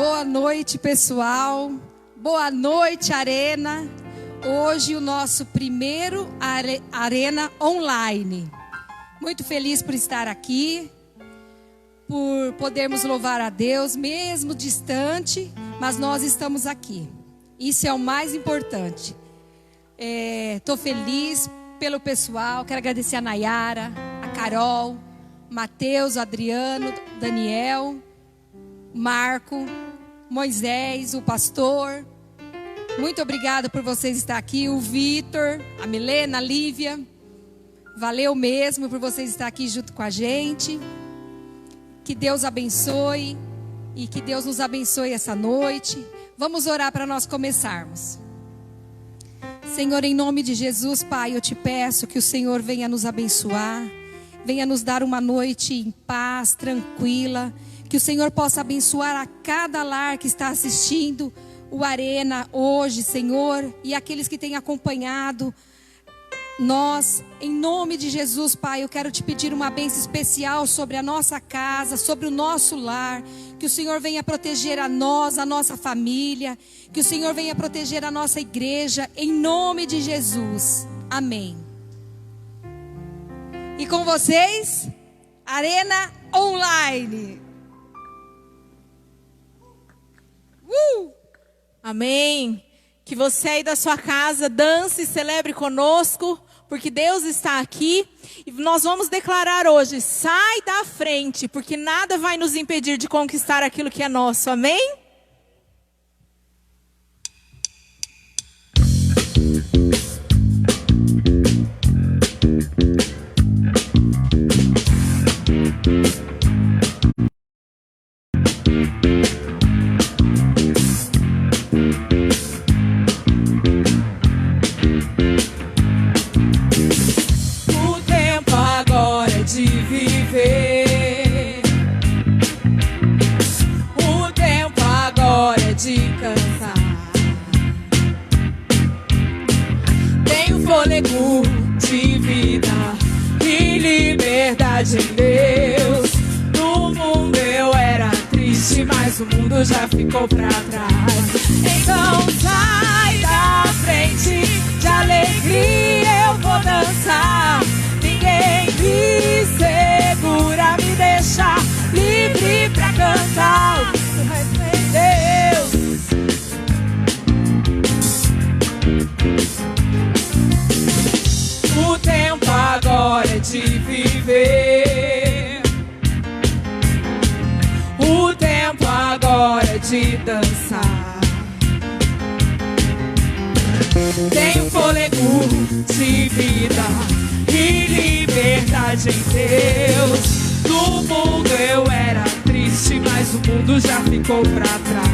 Boa noite, pessoal. Boa noite, Arena. Hoje o nosso primeiro Arena online. Muito feliz por estar aqui, por podermos louvar a Deus, mesmo distante, mas nós estamos aqui. Isso é o mais importante. Estou feliz pelo pessoal. Quero agradecer a Nayara, a Carol, Mateus, Adriano, Daniel, Marco, Moisés, o pastor. Muito obrigada por vocês estar aqui. O Vitor, a Milena, a Lívia. Valeu mesmo por vocês estar aqui junto com a gente. Que Deus abençoe e que Deus nos abençoe essa noite. Vamos orar para nós começarmos. Senhor, em nome de Jesus, Pai, eu te peço que o Senhor venha nos abençoar. Venha nos dar uma noite em paz, tranquila. Que o Senhor possa abençoar a cada lar que está assistindo o Arena hoje, Senhor, e aqueles que têm acompanhado nós. Em nome de Jesus, Pai, eu quero te pedir uma bênção especial sobre a nossa casa, sobre o nosso lar. Que o Senhor venha proteger a nós, a nossa família. Que o Senhor venha proteger a nossa igreja, em nome de Jesus. Amém. E com vocês, Arena Online. Amém. Que você aí da sua casa dance e celebre conosco, porque Deus está aqui. E nós vamos declarar hoje: sai da frente, porque nada vai nos impedir de conquistar aquilo que é nosso. Amém? De vida e liberdade em Deus. No mundo eu era triste, mas o mundo já ficou pra trás. Então sai da frente, de alegria eu vou dançar. Ninguém me segura, me deixa livre pra cantar. Deus. O tempo agora é de viver. O tempo agora é de dançar. Tenho fôlego de vida e liberdade em Deus. No mundo eu era triste, mas o mundo já ficou pra trás.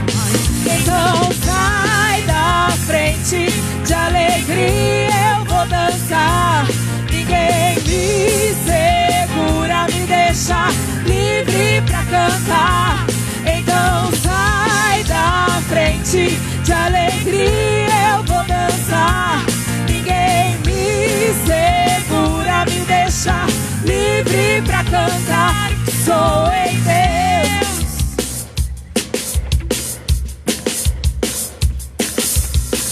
Então sai da frente, de alegria eu vou dançar. Ninguém me segura, me deixa livre pra cantar. Então sai da frente, de alegria eu vou dançar. Ninguém me segura, me deixa livre pra cantar. Sou em Deus.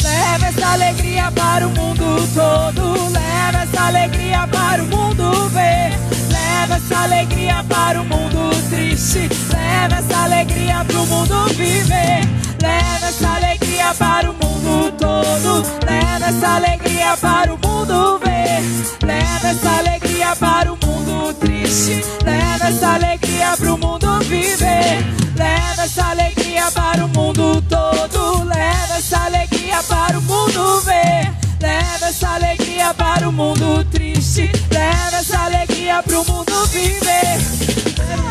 Leva essa alegria para o mundo todo. Leva essa alegria para o mundo ver. Leva essa alegria para o mundo triste. Leva essa alegria para o mundo viver. Leva essa alegria para o mundo todo. Leva essa alegria para o mundo ver. Leva essa alegria para o mundo triste. Leva essa alegria para o mundo viver. Leva essa alegria para o mundo todo. Leva essa alegria para o mundo ver. Leva essa alegria para o mundo triste. Leva essa alegria para o mundo viver.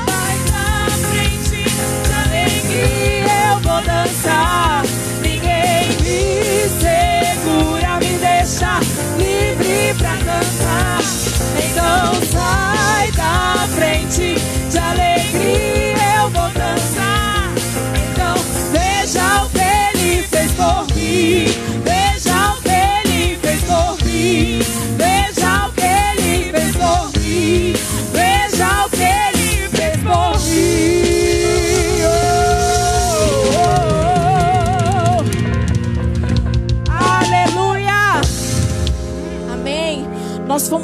Vai na frente, de alegria eu vou dançar. Ninguém me segura, me deixa livre pra cantar. Então sai da frente, de alegria eu vou dançar. Então veja o que Ele fez por mim. Veja o que Ele fez por mim. Veja o que Ele fez por mim. Veja o que Ele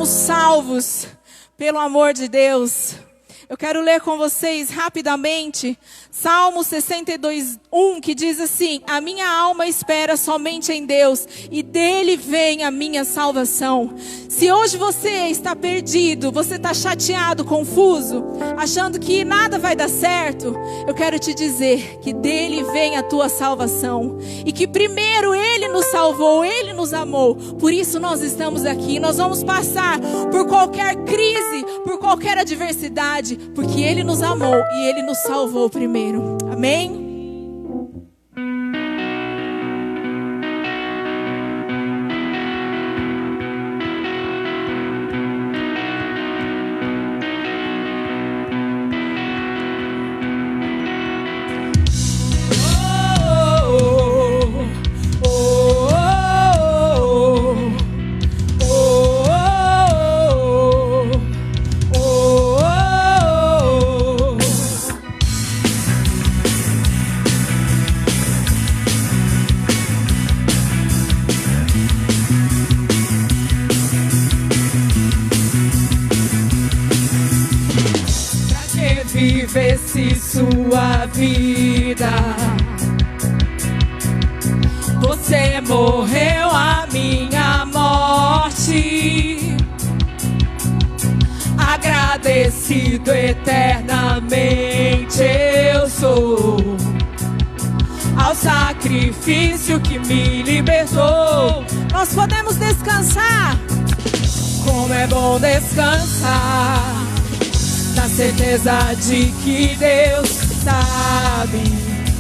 somos salvos pelo amor de Deus. Eu quero ler com vocês rapidamente Salmo 62:1, que diz assim: a minha alma espera somente em Deus, e dele vem a minha salvação. Se hoje você está perdido, você está chateado, confuso, achando que nada vai dar certo, eu quero te dizer que dele vem a tua salvação. E que primeiro ele nos salvou, ele nos amou. Por isso nós estamos aqui. Nós vamos passar por qualquer crise, por qualquer adversidade, porque ele nos amou e ele nos salvou primeiro. Amém? Vivesse sua vida, você morreu a minha morte. Agradecido eternamente eu sou ao sacrifício que me libertou. Nós podemos descansar. Como é bom descansar na certeza de que Deus sabe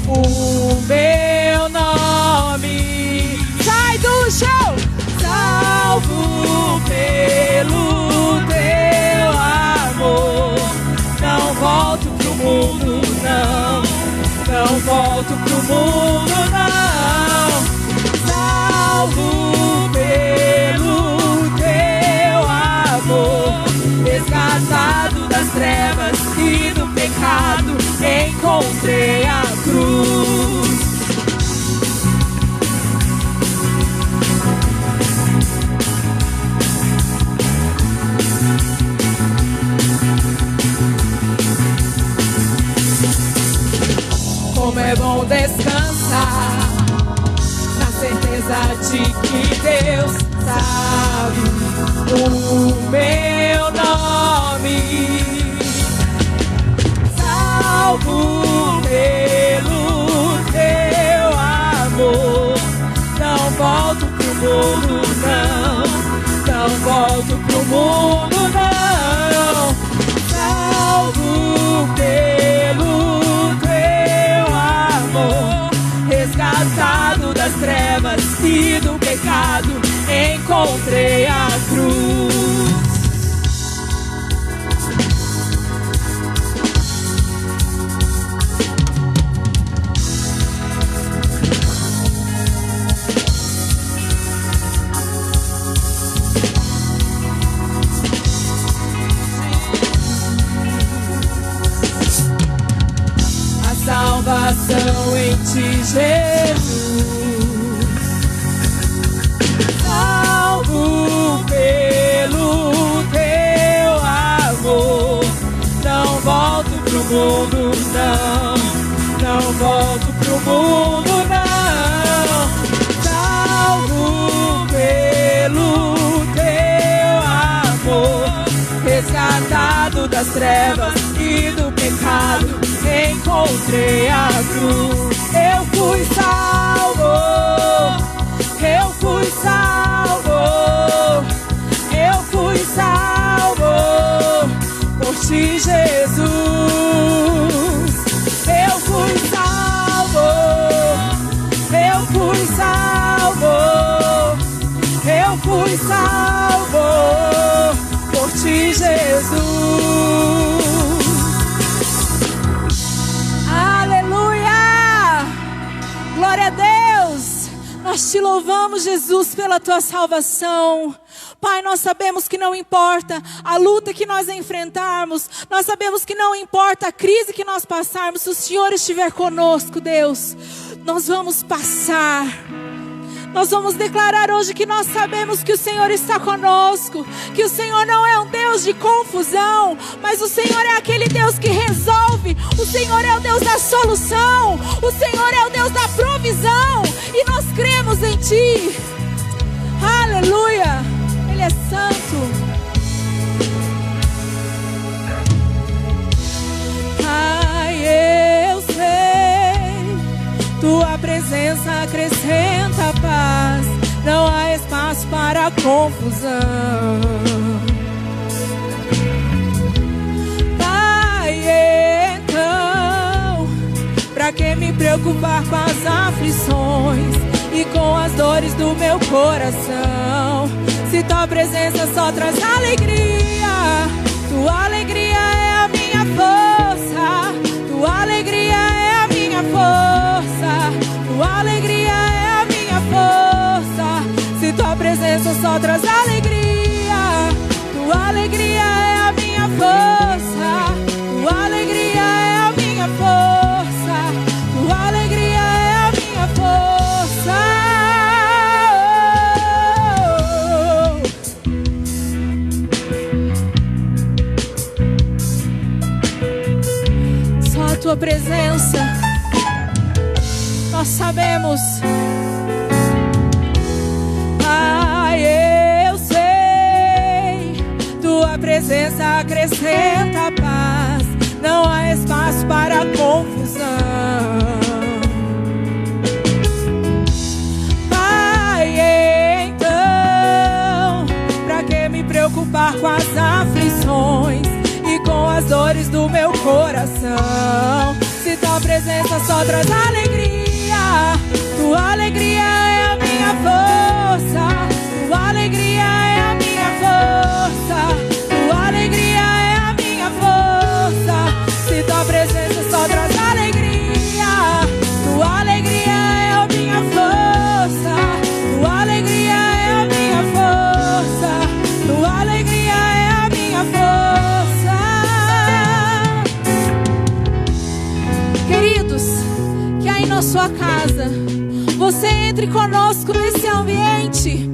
o meu nome. Sai do chão! Salvo pelo teu amor, não volto pro mundo, não. Não volto pro mundo, não. Salvo pelo teu amor, resgatado das trevas e do pecado, encontrei a cruz. Como é bom descansar na certeza de que Deus sabe o meu nome. Salvo pelo teu amor, não volto pro mundo, não. Não volto pro mundo, não. Salvo pelo teu amor, resgatado das trevas e do pecado, encontrei a cruz. A salvação em ti, Jesus. Salvo pelo teu amor, não volto pro mundo, não. Não volto pro mundo, não. Salvo pelo teu amor, resgatado das trevas e do pecado, encontrei a cruz. Eu fui salvo. Eu fui salvo, eu fui salvo por ti, Jesus. Eu fui salvo, eu fui salvo, eu fui salvo por ti, Jesus. Aleluia! Glória a Deus! Nós te louvamos, Jesus, pela tua salvação. Pai, nós sabemos que não importa a luta que nós enfrentarmos, nós sabemos que não importa a crise que nós passarmos, se o Senhor estiver conosco, Deus, nós vamos passar. Nós vamos declarar hoje que nós sabemos que o Senhor está conosco, que o Senhor não é um Deus de confusão, mas o Senhor é aquele Deus que resolve, o Senhor é o Deus da solução, o Senhor é o Deus da provisão, e nós cremos em Ti. Aleluia, Ele é santo. Eu sei, Tua presença acrescenta paz, não há espaço para confusão. Pai, então, pra que me preocupar com as aflições e com as dores do meu coração, se Tua presença só traz alegria? Tua alegria é a minha força, Tua alegria é a minha força, Tua alegria é a minha força. Se Tua presença só traz alegria, Tua alegria é a minha força, Tua alegria é a minha força, Tua alegria é a minha força. Só a Tua presença, nós sabemos. Eu sei, Tua presença acrescenta paz, não há espaço para confusão. Pai, então, pra que me preocupar com as aflições e com as dores do meu coração, se Tua presença só traz alegria? Tua alegria é a minha força, Tua alegria é a minha força, Tua alegria é a minha força. Se Tua presença só traz alegria, Tua alegria é a minha força, Tua alegria é a minha força, Tua alegria é a minha força. Queridos, que aí na sua casa você entre conosco nesse ambiente,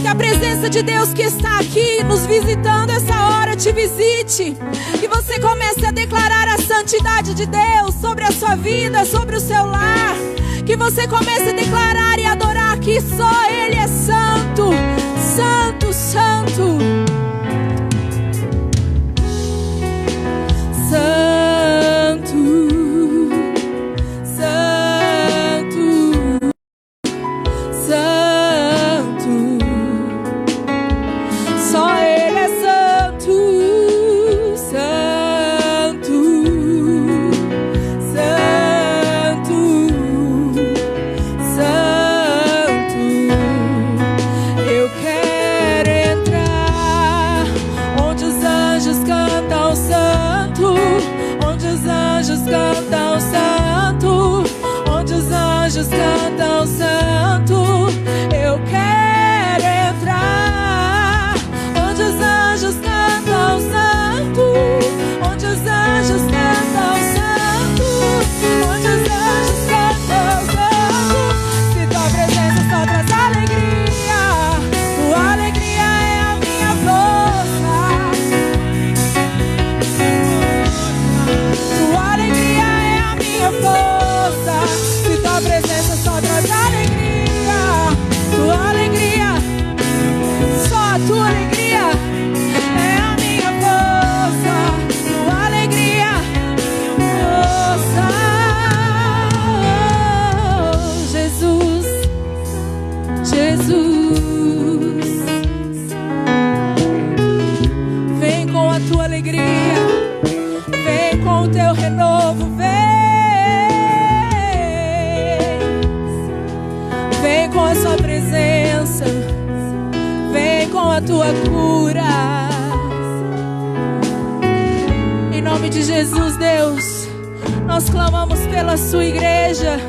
que a presença de Deus que está aqui nos visitando essa hora te visite, e você comece a declarar a santidade de Deus sobre a sua vida, sobre o seu lar, que você comece a declarar e adorar que só Ele é santo, santo, santo, santo. Cantam santo, eu quero entrar onde os anjos cantam santo, onde os anjos cantam santo, onde os anjos cantam santo. Se Tua presença só traz alegria, Tua alegria é a minha força, Tua alegria é a minha força. Tua presença só traz alegria, Tua alegria, só a Tua alegria é a minha força, Tua alegria, força. Oh, Jesus, Jesus, vem com a Tua alegria, vem com o Teu renovo, vem com a Sua presença, vem com a Tua cura. Em nome de Jesus, Deus, nós clamamos pela Sua igreja,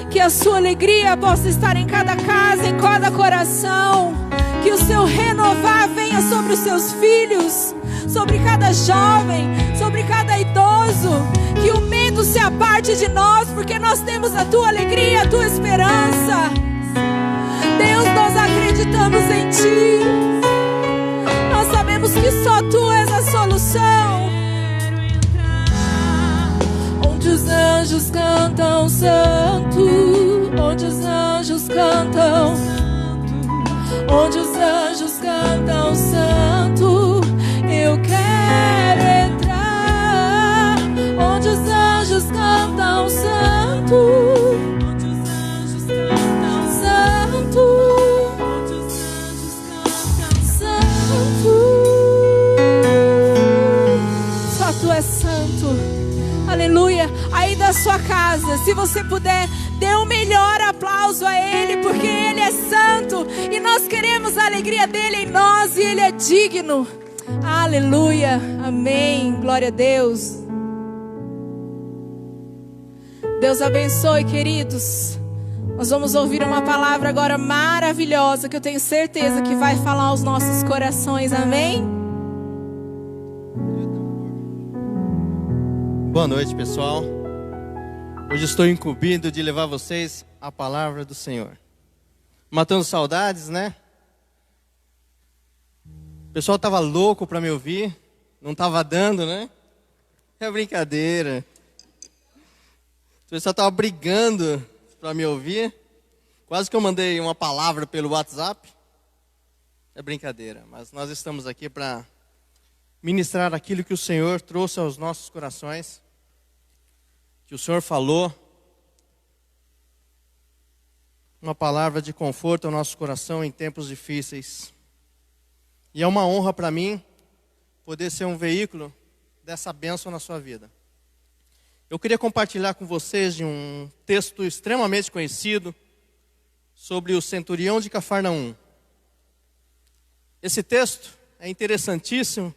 que a Sua alegria possa estar em cada casa, em cada coração, que o Seu renovar venha sobre os Seus filhos, sobre cada jovem, sobre cada idoso, que o medo se aparte de nós, porque nós temos a Tua alegria, a Tua esperança. Deus, nós acreditamos em Ti. Nós sabemos que só Tu és a solução. Onde os anjos cantam santo, onde os anjos cantam, onde os anjos cantam santo, eu quero entrar. Onde os anjos cantam santo, onde os anjos cantam santo, onde os anjos cantam santo. Só Tu és santo. Aleluia. Aí da sua casa, se você puder, dê um melhor aplauso a Ele, porque Ele é santo e nós queremos a alegria dEle em nós e Ele é digno. Aleluia. Amém. Glória a Deus. Deus abençoe, queridos. Nós vamos ouvir uma palavra agora maravilhosa que eu tenho certeza que vai falar aos nossos corações. Amém? Boa noite, pessoal. Hoje estou incumbido de levar vocês a palavra do Senhor. Matando saudades, né? O pessoal estava louco para me ouvir, não estava dando, né? É brincadeira. O pessoal estava brigando para me ouvir. Quase que eu mandei uma palavra pelo WhatsApp. É brincadeira, mas nós estamos aqui para ministrar aquilo que o Senhor trouxe aos nossos corações, que o Senhor falou, uma palavra de conforto ao nosso coração em tempos difíceis. E é uma honra para mim poder ser um veículo dessa bênção na sua vida. Eu queria compartilhar com vocês de um texto extremamente conhecido sobre o centurião de Cafarnaum. Esse texto é interessantíssimo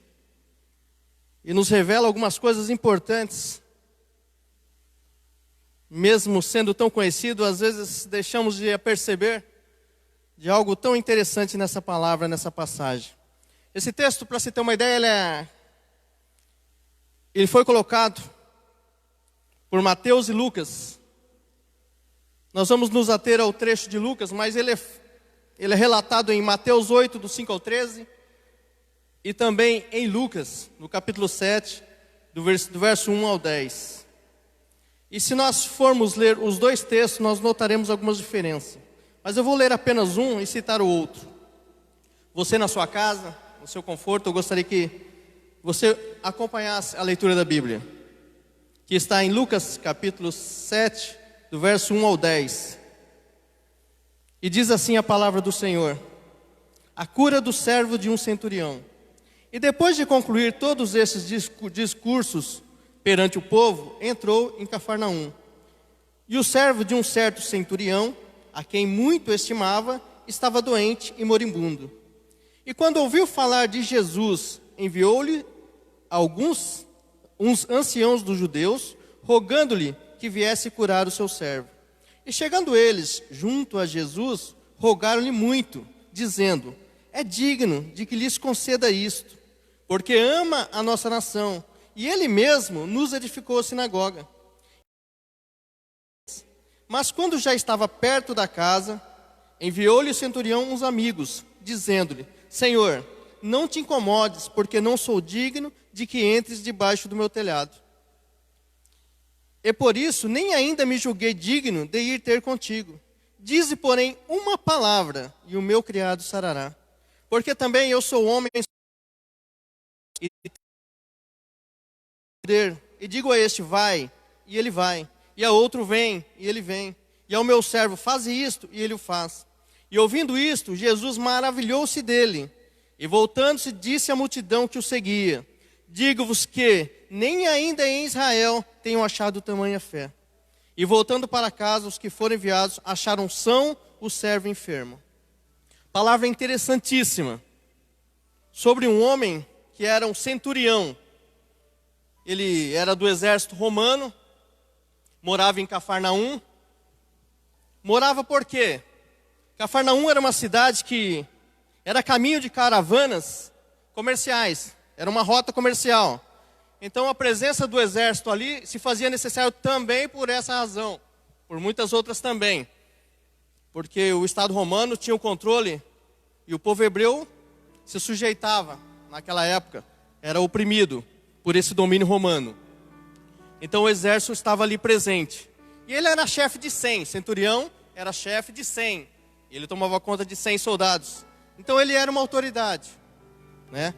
e nos revela algumas coisas importantes. Mesmo sendo tão conhecido, às vezes deixamos de perceber de algo tão interessante nessa palavra, nessa passagem. Esse texto, para você ter uma ideia, ele foi colocado por Mateus e Lucas. Nós vamos nos ater ao trecho de Lucas, mas ele é relatado em Mateus 8, do 5 ao 13, e também em Lucas, no capítulo 7, do verso 1 ao 10. E se nós formos ler os dois textos, nós notaremos algumas diferenças. Mas eu vou ler apenas um e citar o outro. Você na sua casa, no seu conforto, eu gostaria que você acompanhasse a leitura da Bíblia, que está em Lucas capítulo 7, do verso 1 ao 10. E diz assim a palavra do Senhor: a cura do servo de um centurião. E depois de concluir todos esses discursos perante o povo, entrou em Cafarnaum. E o servo de um certo centurião, a quem muito estimava, estava doente e moribundo. E quando ouviu falar de Jesus, enviou-lhe uns anciãos dos judeus, rogando-lhe que viesse curar o seu servo. E chegando eles junto a Jesus, rogaram-lhe muito, dizendo: é digno de que lhes conceda isto, porque ama a nossa nação, e ele mesmo nos edificou a sinagoga. Mas quando já estava perto da casa, enviou-lhe o centurião uns amigos, dizendo-lhe: Senhor, não te incomodes, porque não sou digno de que entres debaixo do meu telhado. E por isso nem ainda me julguei digno de ir ter contigo. Dize, porém, uma palavra, e o meu criado sarará. Porque também eu sou homem e digo a este: vai, e ele vai. E a outro: vem, e ele vem. E ao meu servo: faze isto, e ele o faz. E ouvindo isto, Jesus maravilhou-se dele. E voltando-se, disse à multidão que o seguia: digo-vos que nem ainda em Israel tenham achado tamanha fé. E voltando para casa, os que foram enviados acharam são o servo enfermo. Palavra interessantíssima sobre um homem que era um centurião. Ele era do exército romano, morava em Cafarnaum. Morava por quê? Cafarnaum era uma cidade que era caminho de caravanas comerciais, era uma rota comercial. Então a presença do exército ali se fazia necessário também por essa razão, por muitas outras também. porque o Estado romano tinha o controle e o povo hebreu se sujeitava, naquela época, era oprimido por esse domínio romano. Então o exército estava ali presente. E ele era chefe de 100, centurião era chefe de 100. Ele tomava conta de 100 soldados. Então ele era uma autoridade, né?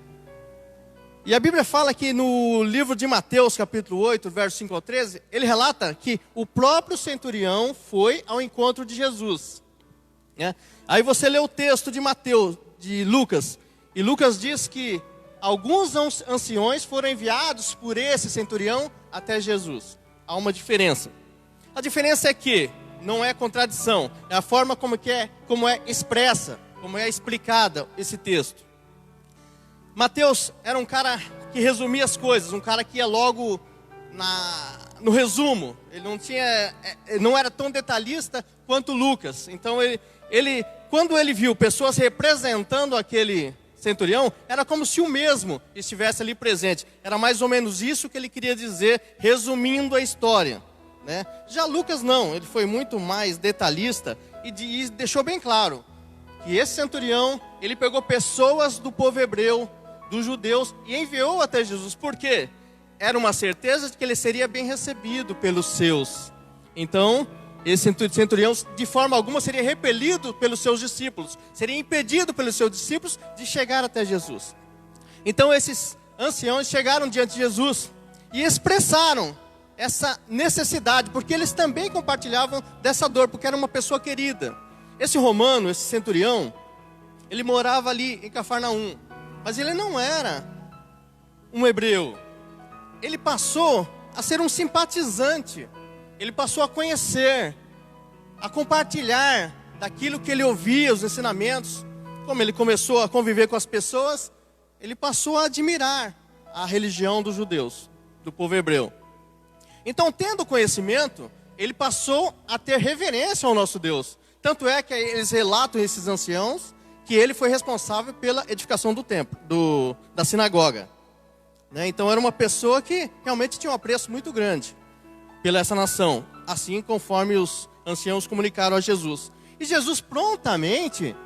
E a Bíblia fala que no livro de Mateus, capítulo 8, verso 5 ao 13, ele relata que o próprio centurião foi ao encontro de Jesus, né? Aí você lê o texto de Mateus, de Lucas, e Lucas diz que alguns anciões foram enviados por esse centurião até Jesus. Há uma diferença. A diferença é que não é contradição, é a forma como é expressa, como é explicada esse texto. Mateus era um cara que resumia as coisas, um cara que ia logo no resumo. Ele não era tão detalhista quanto Lucas. Então quando ele viu pessoas representando aquele centurião, era como se o mesmo estivesse ali presente. Era mais ou menos isso que ele queria dizer, resumindo a história, né? Já Lucas não, ele foi muito mais detalhista e deixou bem claro que esse centurião, ele pegou pessoas do povo hebreu, dos judeus, e enviou até Jesus. Por quê? Era uma certeza de que ele seria bem recebido pelos seus. Então, esse centurião, de forma alguma, seria repelido pelos seus discípulos, seria impedido pelos seus discípulos de chegar até Jesus. Então, esses anciãos chegaram diante de Jesus e expressaram essa necessidade, porque eles também compartilhavam dessa dor, porque era uma pessoa querida. Esse romano, esse centurião, ele morava ali em Cafarnaum, mas ele não era um hebreu. Ele passou a ser um simpatizante. Ele passou a conhecer, a compartilhar daquilo que ele ouvia, os ensinamentos. Como ele começou a conviver com as pessoas, ele passou a admirar a religião dos judeus, do povo hebreu. Então, tendo conhecimento, ele passou a ter reverência ao nosso Deus. Tanto é que eles relatam, esses anciãos, que ele foi responsável pela edificação do templo, da sinagoga, né? Então era uma pessoa que realmente tinha um apreço muito grande pela essa nação, assim conforme os anciãos comunicaram a Jesus. E Jesus prontamente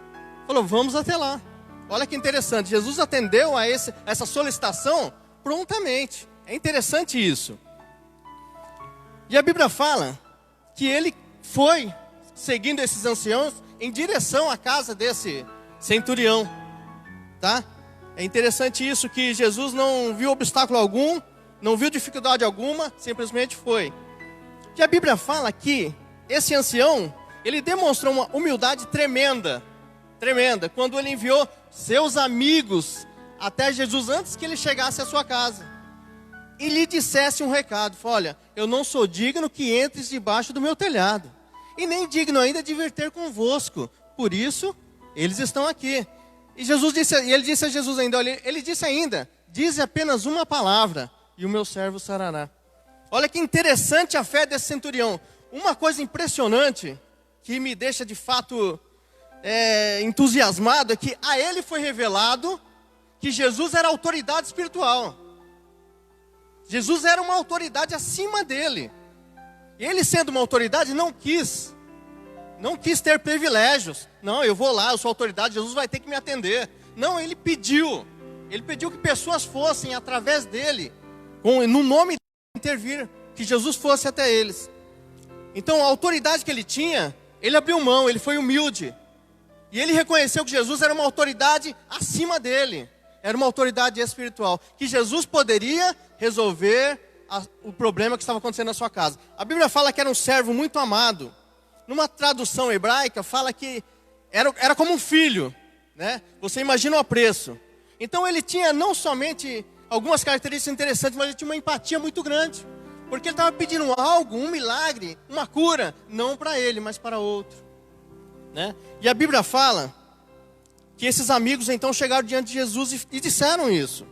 falou, vamos até lá. Olha que interessante, Jesus atendeu a essa solicitação prontamente. É interessante isso. E a Bíblia fala que ele foi seguindo esses anciãos em direção à casa desse centurião, tá? É interessante isso, que Jesus não viu obstáculo algum, não viu dificuldade alguma, simplesmente foi. E a Bíblia fala que esse ancião, ele demonstrou uma humildade tremenda, quando ele enviou seus amigos até Jesus antes que ele chegasse à sua casa. E lhe dissesse um recado, falou, olha, eu não sou digno que entres debaixo do meu telhado, e nem digno ainda de vir ter convosco, por isso eles estão aqui. E ele disse a Jesus ainda, olha, ele disse ainda, dize apenas uma palavra, e o meu servo sarará. Olha que interessante a fé desse centurião. Uma coisa impressionante, que me deixa de fato entusiasmado, é que a ele foi revelado que Jesus era autoridade espiritual. Jesus era uma autoridade acima dele. E ele, sendo uma autoridade, não quis ter privilégios. Não, eu vou lá, eu sou autoridade, Jesus vai ter que me atender. Não, ele pediu que pessoas fossem através dele, no nome dele, intervir, que Jesus fosse até eles. Então a autoridade que ele tinha, ele abriu mão, ele foi humilde. E ele reconheceu que Jesus era uma autoridade acima dele. Era uma autoridade espiritual, que Jesus poderia resolver o problema que estava acontecendo na sua casa. A Bíblia fala que era um servo muito amado. Numa tradução hebraica, fala que era como um filho, né? Você imagina o apreço. Então ele tinha não somente algumas características interessantes, mas ele tinha uma empatia muito grande. Porque ele estava pedindo algo, um milagre, uma cura, não para ele, mas para outro, né? E a Bíblia fala que esses amigos então chegaram diante de Jesus e disseram isso,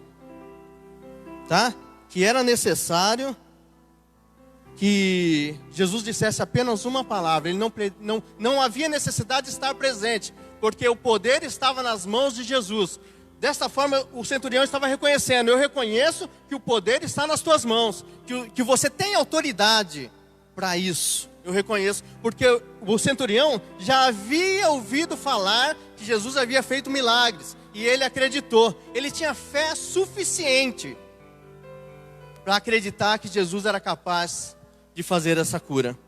tá? Que era necessário que Jesus dissesse apenas uma palavra. Ele não havia necessidade de estar presente, porque o poder estava nas mãos de Jesus. Desta forma, o centurião estava reconhecendo, eu reconheço que o poder está nas tuas mãos, que você tem autoridade para isso. Eu reconheço, porque o centurião já havia ouvido falar que Jesus havia feito milagres. E ele acreditou. Ele tinha fé suficiente para acreditar que Jesus era capaz de fazer essa cura.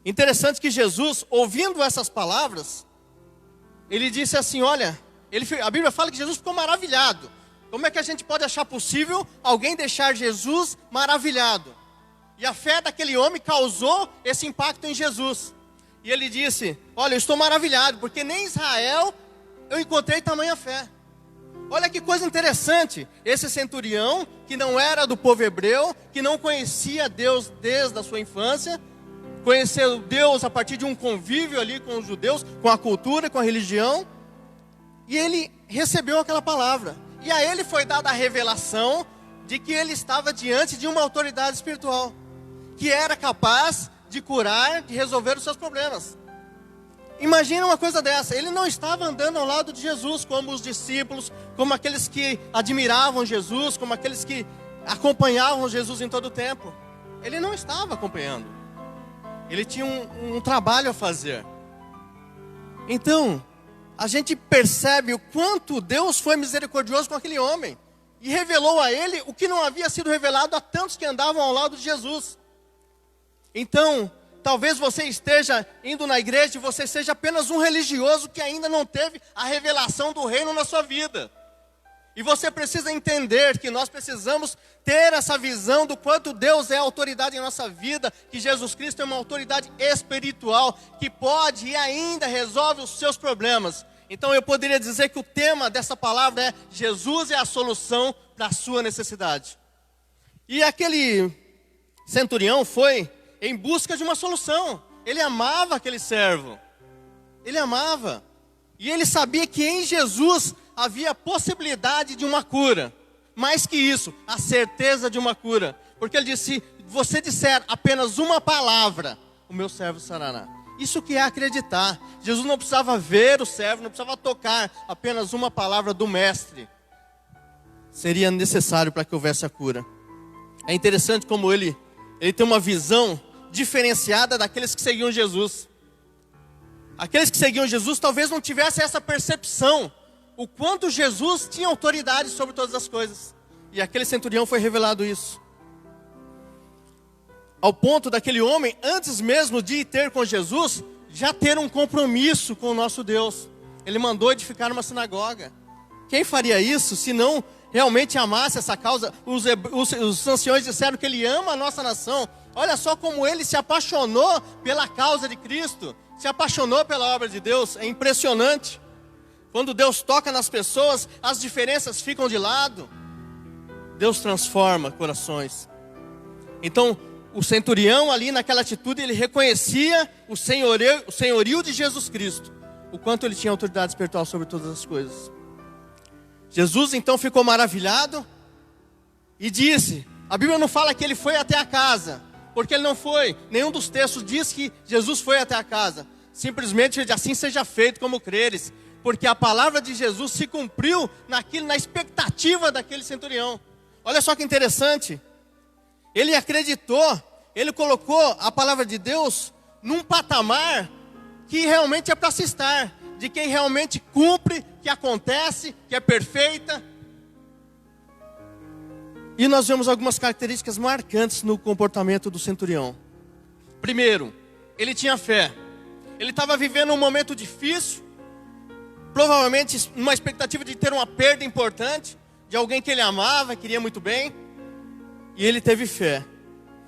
Interessante que Jesus, ouvindo essas palavras, ele disse assim, olha, a Bíblia fala que Jesus ficou maravilhado. Como é que a gente pode achar possível alguém deixar Jesus maravilhado? E a fé daquele homem causou esse impacto em Jesus. E ele disse, olha, eu estou maravilhado, porque nem em Israel eu encontrei tamanha fé. Olha que coisa interessante, esse centurião, que não era do povo hebreu, que não conhecia Deus desde a sua infância, conheceu Deus a partir de um convívio ali com os judeus, com a cultura, com a religião, e ele recebeu aquela palavra. E a ele foi dada a revelação de que ele estava diante de uma autoridade espiritual, que era capaz de curar, de resolver os seus problemas. Imagina uma coisa dessa, ele não estava andando ao lado de Jesus, como os discípulos, como aqueles que admiravam Jesus, como aqueles que acompanhavam Jesus em todo o tempo. Ele não estava acompanhando. Ele tinha um trabalho a fazer. Então, a gente percebe o quanto Deus foi misericordioso com aquele homem. E revelou a ele o que não havia sido revelado a tantos que andavam ao lado de Jesus. Então, talvez você esteja indo na igreja e você seja apenas um religioso que ainda não teve a revelação do reino na sua vida. E você precisa entender que nós precisamos ter essa visão do quanto Deus é autoridade em nossa vida, que Jesus Cristo é uma autoridade espiritual, que pode e ainda resolve os seus problemas. Então eu poderia dizer que o tema dessa palavra é: Jesus é a solução para a sua necessidade. E aquele centurião foi em busca de uma solução. Ele amava aquele servo. Ele amava. E ele sabia que em Jesus havia a possibilidade de uma cura. Mais que isso, a certeza de uma cura. Porque ele disse: se você disser apenas uma palavra, o meu servo sarará. Isso que é acreditar. Jesus não precisava ver o servo, não precisava tocar. Apenas uma palavra do mestre seria necessário para que houvesse a cura. É interessante como ele tem uma visão diferenciada daqueles que seguiam Jesus. Aqueles que seguiam Jesus talvez não tivessem essa percepção, o quanto Jesus tinha autoridade sobre todas as coisas. E aquele centurião foi revelado isso. Ao ponto daquele homem, antes mesmo de ir ter com Jesus, já ter um compromisso com o nosso Deus. Ele mandou edificar uma sinagoga. Quem faria isso se não realmente amasse essa causa? Os anciões disseram que ele ama a nossa nação. Olha só como ele se apaixonou pela causa de Cristo, se apaixonou pela obra de Deus. É impressionante. Quando Deus toca nas pessoas, as diferenças ficam de lado. Deus transforma corações. Então, o centurião ali naquela atitude, ele reconhecia o senhorio de Jesus Cristo, o quanto ele tinha autoridade espiritual sobre todas as coisas. Jesus então ficou maravilhado e disse, a Bíblia não fala que ele foi até a casa, porque ele não foi. Nenhum dos textos diz que Jesus foi até a casa. Simplesmente assim seja feito como creres, porque a palavra de Jesus se cumpriu na expectativa daquele centurião. Olha só que interessante. Ele acreditou, ele colocou a palavra de Deus num patamar que realmente é para se estar, de quem realmente cumpre, que acontece, que é perfeita. E nós vemos algumas características marcantes no comportamento do centurião. Primeiro, ele tinha fé. Ele estava vivendo um momento difícil, provavelmente uma expectativa de ter uma perda importante, de alguém que ele amava, queria muito bem. E ele teve fé.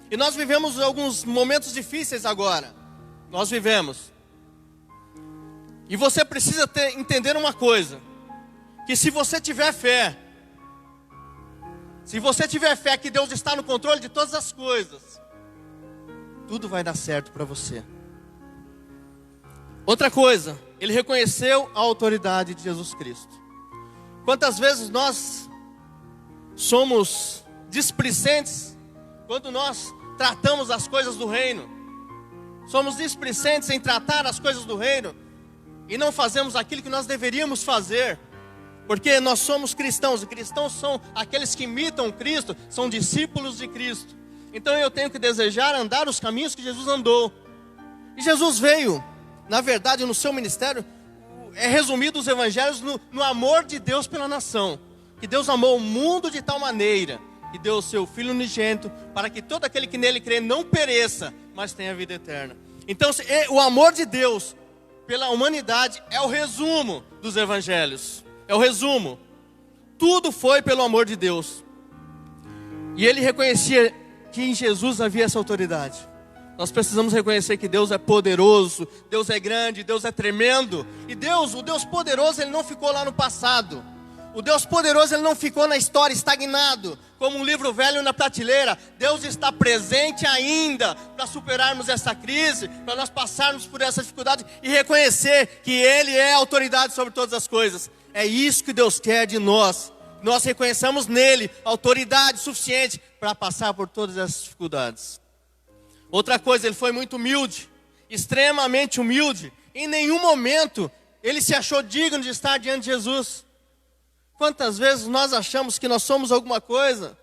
E nós vivemos alguns momentos difíceis agora. Nós vivemos. E você precisa entender uma coisa. Que se você tiver fé, que Deus está no controle de todas as coisas, tudo vai dar certo para você. Outra coisa, ele reconheceu a autoridade de Jesus Cristo. Quantas vezes nós somos displicentes quando nós tratamos as coisas do reino? Somos displicentes em tratar as coisas do reino e não fazemos aquilo que nós deveríamos fazer, porque nós somos cristãos, e cristãos são aqueles que imitam Cristo, são discípulos de Cristo. Então eu tenho que desejar andar os caminhos que Jesus andou. E Jesus veio, na verdade, no seu ministério, é resumido os evangelhos no amor de Deus pela nação. Que Deus amou o mundo de tal maneira que deu o seu Filho unigênito para que todo aquele que nele crê não pereça, mas tenha vida eterna. Então o amor de Deus pela humanidade é o resumo dos evangelhos. É o resumo. Tudo foi pelo amor de Deus. E ele reconhecia que em Jesus havia essa autoridade. Nós precisamos reconhecer que Deus é poderoso, Deus é grande, Deus é tremendo. E Deus, o Deus poderoso, ele não ficou lá no passado. O Deus poderoso, ele não ficou na história estagnado, como um livro velho na prateleira. Deus está presente ainda para superarmos essa crise, para nós passarmos por essa dificuldade e reconhecer que Ele é a autoridade sobre todas as coisas. É isso que Deus quer de nós. Nós reconheçamos nele autoridade suficiente para passar por todas essas dificuldades. Outra coisa, ele foi muito humilde, extremamente humilde. Em nenhum momento ele se achou digno de estar diante de Jesus. Quantas vezes nós achamos que nós somos alguma coisa,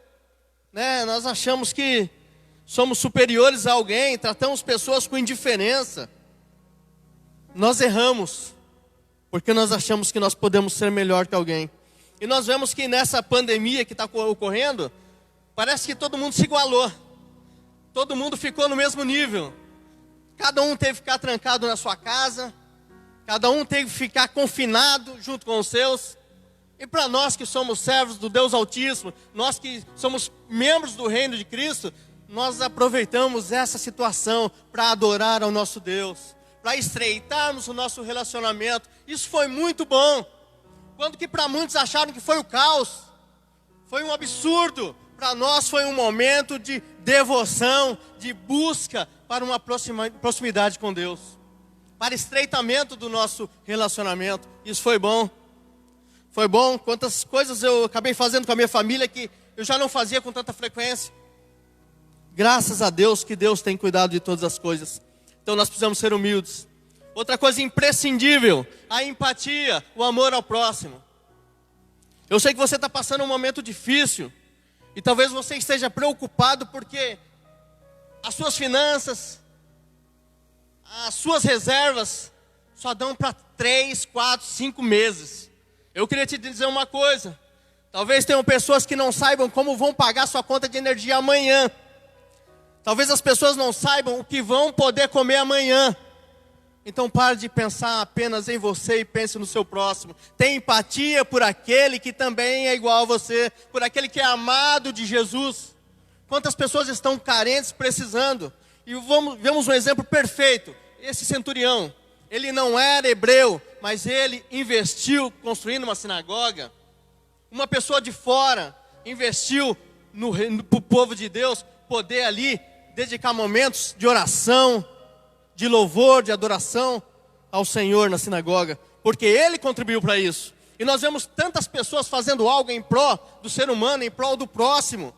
né? Nós achamos que somos superiores a alguém, tratamos pessoas com indiferença. Nós erramos, porque nós achamos que nós podemos ser melhor que alguém. E nós vemos que nessa pandemia que está ocorrendo, parece que todo mundo se igualou. Todo mundo ficou no mesmo nível. Cada um teve que ficar trancado na sua casa. Cada um teve que ficar confinado junto com os seus. E para nós que somos servos do Deus Altíssimo, nós que somos membros do reino de Cristo, nós aproveitamos essa situação para adorar ao nosso Deus, para estreitarmos o nosso relacionamento. Isso foi muito bom. Quando que para muitos acharam que foi o caos, foi um absurdo, para nós foi um momento de devoção, de busca para uma proximidade com Deus, para estreitamento do nosso relacionamento. Isso foi bom. Foi bom. Quantas coisas eu acabei fazendo com a minha família que eu já não fazia com tanta frequência. Graças a Deus que Deus tem cuidado de todas as coisas. Então nós precisamos ser humildes. Outra coisa imprescindível, a empatia, o amor ao próximo. Eu sei que você está passando um momento difícil. E talvez você esteja preocupado porque as suas finanças, as suas reservas só dão para 3, 4, 5 meses. Eu queria te dizer uma coisa. Talvez tenham pessoas que não saibam como vão pagar sua conta de energia amanhã. Talvez as pessoas não saibam o que vão poder comer amanhã. Então pare de pensar apenas em você e pense no seu próximo. Tenha empatia por aquele que também é igual a você, por aquele que é amado de Jesus. Quantas pessoas estão carentes, precisando. E vemos um exemplo perfeito. Esse centurião, ele não era hebreu, mas ele investiu construindo uma sinagoga. Uma pessoa de fora investiu no povo de Deus poder ali dedicar momentos de oração, de louvor, de adoração ao Senhor na sinagoga, porque Ele contribuiu para isso. E nós vemos tantas pessoas fazendo algo em prol do ser humano, em prol do próximo.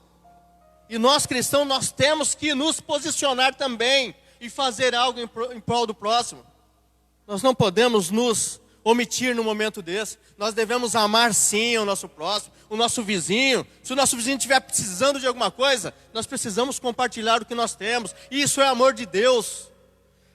E nós cristãos, nós temos que nos posicionar também e fazer algo em prol do próximo. Nós não podemos nos omitir no momento desse. Nós devemos amar sim o nosso próximo, o nosso vizinho. Se o nosso vizinho estiver precisando de alguma coisa, nós precisamos compartilhar o que nós temos. E isso é amor de Deus.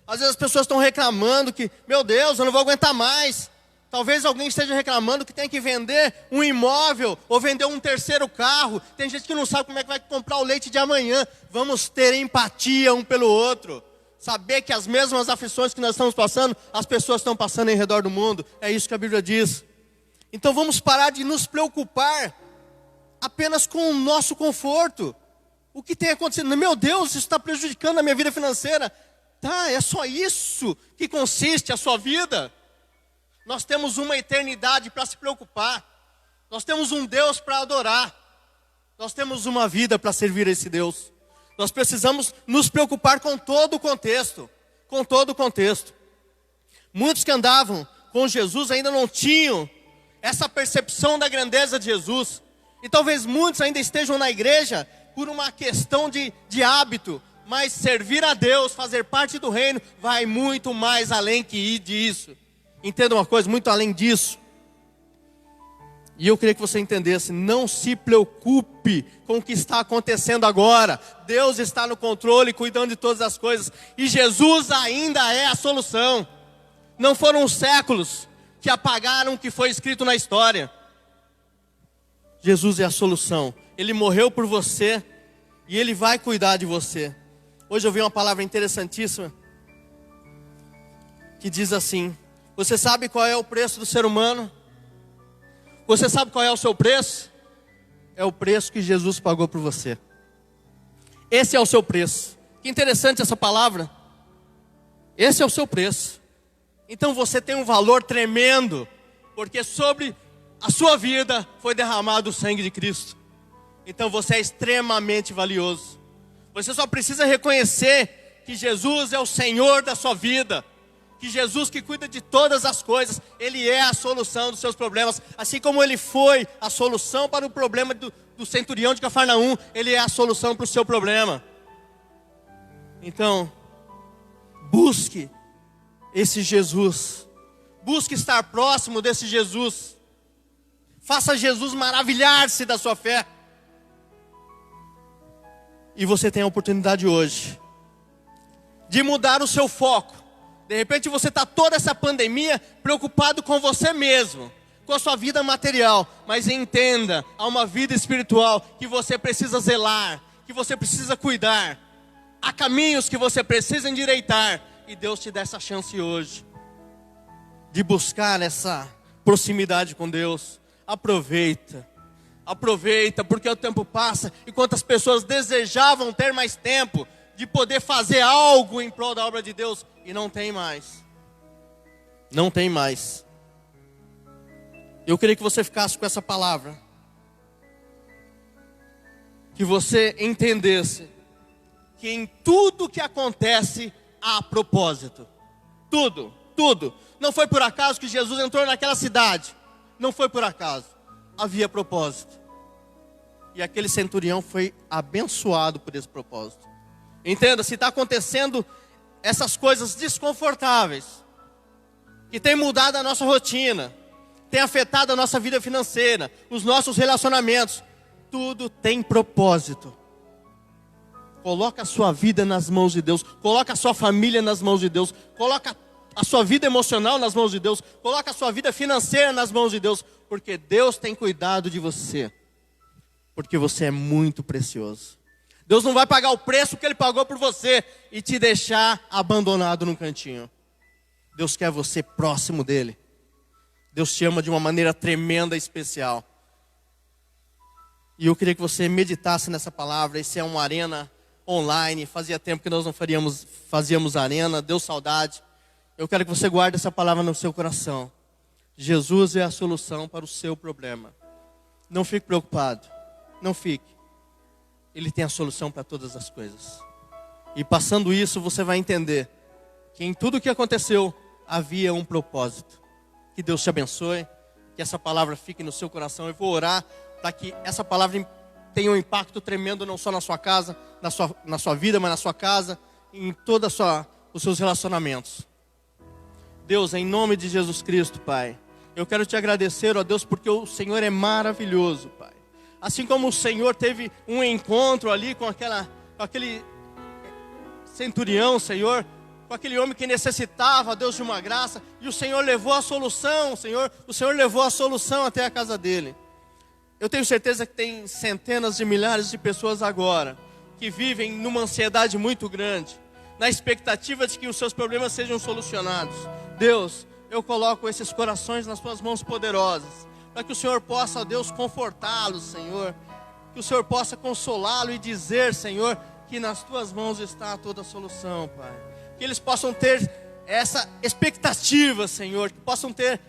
Às vezes as pessoas estão reclamando que, meu Deus, eu não vou aguentar mais. Talvez alguém esteja reclamando que tem que vender um imóvel ou vender um terceiro carro. Tem gente que não sabe como é que vai comprar o leite de amanhã. Vamos ter empatia um pelo outro. Saber que as mesmas aflições que nós estamos passando, as pessoas estão passando em redor do mundo. É isso que a Bíblia diz. Então vamos parar de nos preocupar apenas com o nosso conforto. O que tem acontecido? Meu Deus, isso está prejudicando a minha vida financeira. Tá, é só isso que consiste a sua vida. Nós temos uma eternidade para se preocupar. Nós temos um Deus para adorar. Nós temos uma vida para servir a esse Deus. Nós precisamos nos preocupar com todo o contexto. Com todo o contexto. Muitos que andavam com Jesus ainda não tinham essa percepção da grandeza de Jesus. E talvez muitos ainda estejam na igreja por uma questão de hábito. Mas servir a Deus, fazer parte do reino, vai muito mais além que ir disso. Entenda uma coisa, muito além disso. E eu queria que você entendesse, não se preocupe com o que está acontecendo agora. Deus está no controle, cuidando de todas as coisas. E Jesus ainda é a solução. Não foram os séculos que apagaram o que foi escrito na história. Jesus é a solução. Ele morreu por você e Ele vai cuidar de você. Hoje eu vi uma palavra interessantíssima que diz assim: você sabe qual é o preço do ser humano? Você sabe qual é o seu preço? É o preço que Jesus pagou por você. Esse é o seu preço. Que interessante essa palavra. Esse é o seu preço. Então você tem um valor tremendo, porque sobre a sua vida foi derramado o sangue de Cristo. Então você é extremamente valioso. Você só precisa reconhecer que Jesus é o Senhor da sua vida. Que Jesus, que cuida de todas as coisas, Ele é a solução dos seus problemas. Assim como Ele foi a solução para o problema do centurião de Cafarnaum, Ele é a solução para o seu problema. Então, busque esse Jesus. Busque estar próximo desse Jesus. Faça Jesus maravilhar-se da sua fé. E você tem a oportunidade hoje de mudar o seu foco. De repente você está toda essa pandemia preocupado com você mesmo, com a sua vida material. Mas entenda, há uma vida espiritual que você precisa zelar, que você precisa cuidar. Há caminhos que você precisa endireitar. E Deus te dá essa chance hoje de buscar essa proximidade com Deus. Aproveita. Aproveita, porque o tempo passa e quantas pessoas desejavam ter mais tempo de poder fazer algo em prol da obra de Deus e não tem mais. Não tem mais. Eu queria que você ficasse com essa palavra. Que você entendesse que em tudo que acontece há propósito. Tudo, tudo. Não foi por acaso que Jesus entrou naquela cidade. Não foi por acaso. Havia propósito. E aquele centurião foi abençoado por esse propósito. Entenda, se está acontecendo essas coisas desconfortáveis, que tem mudado a nossa rotina, tem afetado a nossa vida financeira, os nossos relacionamentos, tudo tem propósito. Coloca a sua vida nas mãos de Deus, coloca a sua família nas mãos de Deus, coloca a sua vida emocional nas mãos de Deus, coloca a sua vida financeira nas mãos de Deus, porque Deus tem cuidado de você, porque você é muito precioso. Deus não vai pagar o preço que Ele pagou por você e te deixar abandonado num cantinho. Deus quer você próximo dEle. Deus te ama de uma maneira tremenda e especial. E eu queria que você meditasse nessa palavra. Esse é uma arena online. Fazia tempo que nós não fazíamos arena. Deu saudade. Eu quero que você guarde essa palavra no seu coração. Jesus é a solução para o seu problema. Não fique preocupado. Não fique. Ele tem a solução para todas as coisas. E passando isso, você vai entender que em tudo o que aconteceu, havia um propósito. Que Deus te abençoe, que essa palavra fique no seu coração. Eu vou orar para que essa palavra tenha um impacto tremendo, não só na sua casa, na sua vida, mas na sua casa, em todos os seus relacionamentos. Deus, em nome de Jesus Cristo, Pai, eu quero te agradecer, ó Deus, porque o Senhor é maravilhoso, Pai. Assim como o Senhor teve um encontro ali com aquele centurião, Senhor, com aquele homem que necessitava, Deus, de uma graça, e o Senhor levou a solução, Senhor, o Senhor levou a solução até a casa dele. Eu tenho certeza que tem centenas de milhares de pessoas agora, que vivem numa ansiedade muito grande, na expectativa de que os seus problemas sejam solucionados. Deus, eu coloco esses corações nas tuas mãos poderosas, para que o Senhor possa, ó Deus, confortá-los, Senhor. Que o Senhor possa consolá-lo e dizer, Senhor, que nas tuas mãos está toda a solução, Pai. Que eles possam ter essa expectativa, Senhor. Que possam ter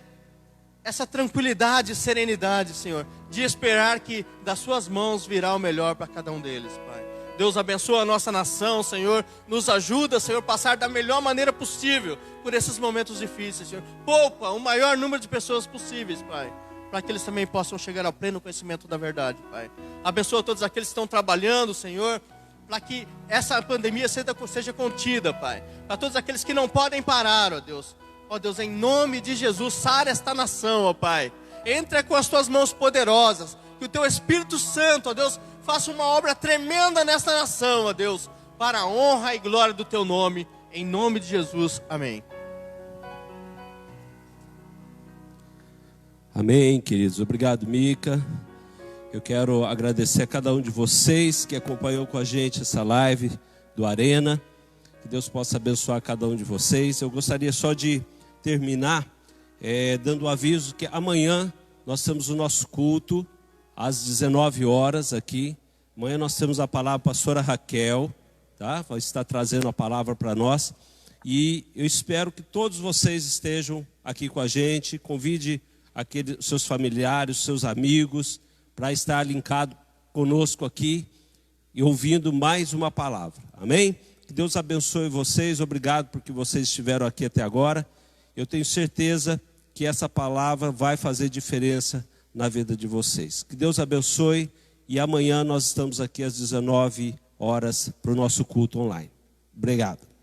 essa tranquilidade e serenidade, Senhor, de esperar que das suas mãos virá o melhor para cada um deles, Pai. Deus abençoa a nossa nação, Senhor. Nos ajuda, Senhor, a passar da melhor maneira possível por esses momentos difíceis, Senhor. Poupa o maior número de pessoas possíveis, Pai, para que eles também possam chegar ao pleno conhecimento da verdade, Pai. Abençoa todos aqueles que estão trabalhando, Senhor, para que essa pandemia seja contida, Pai. Para todos aqueles que não podem parar, ó Deus. Ó Deus, em nome de Jesus, sara esta nação, ó Pai. entra com as tuas mãos poderosas, que o teu Espírito Santo, ó Deus, faça uma obra tremenda nesta nação, ó Deus, para a honra e glória do teu nome, em nome de Jesus, amém. Amém, queridos. Obrigado, Mica. Eu quero agradecer a cada um de vocês que acompanhou com a gente essa live do Arena. Que Deus possa abençoar cada um de vocês. Eu gostaria só de terminar dando um aviso que amanhã nós temos o nosso culto às 19 horas aqui. Amanhã nós temos a palavra da pastora Raquel, tá? Vai estar trazendo a palavra para nós. E eu espero que todos vocês estejam aqui com a gente. Convide seus familiares, seus amigos, para estar linkado conosco aqui e ouvindo mais uma palavra. Amém? Que Deus abençoe vocês. Obrigado porque vocês estiveram aqui até agora. Eu tenho certeza que essa palavra vai fazer diferença na vida de vocês. Que Deus abençoe e amanhã nós estamos aqui às 19 horas para o nosso culto online. Obrigado.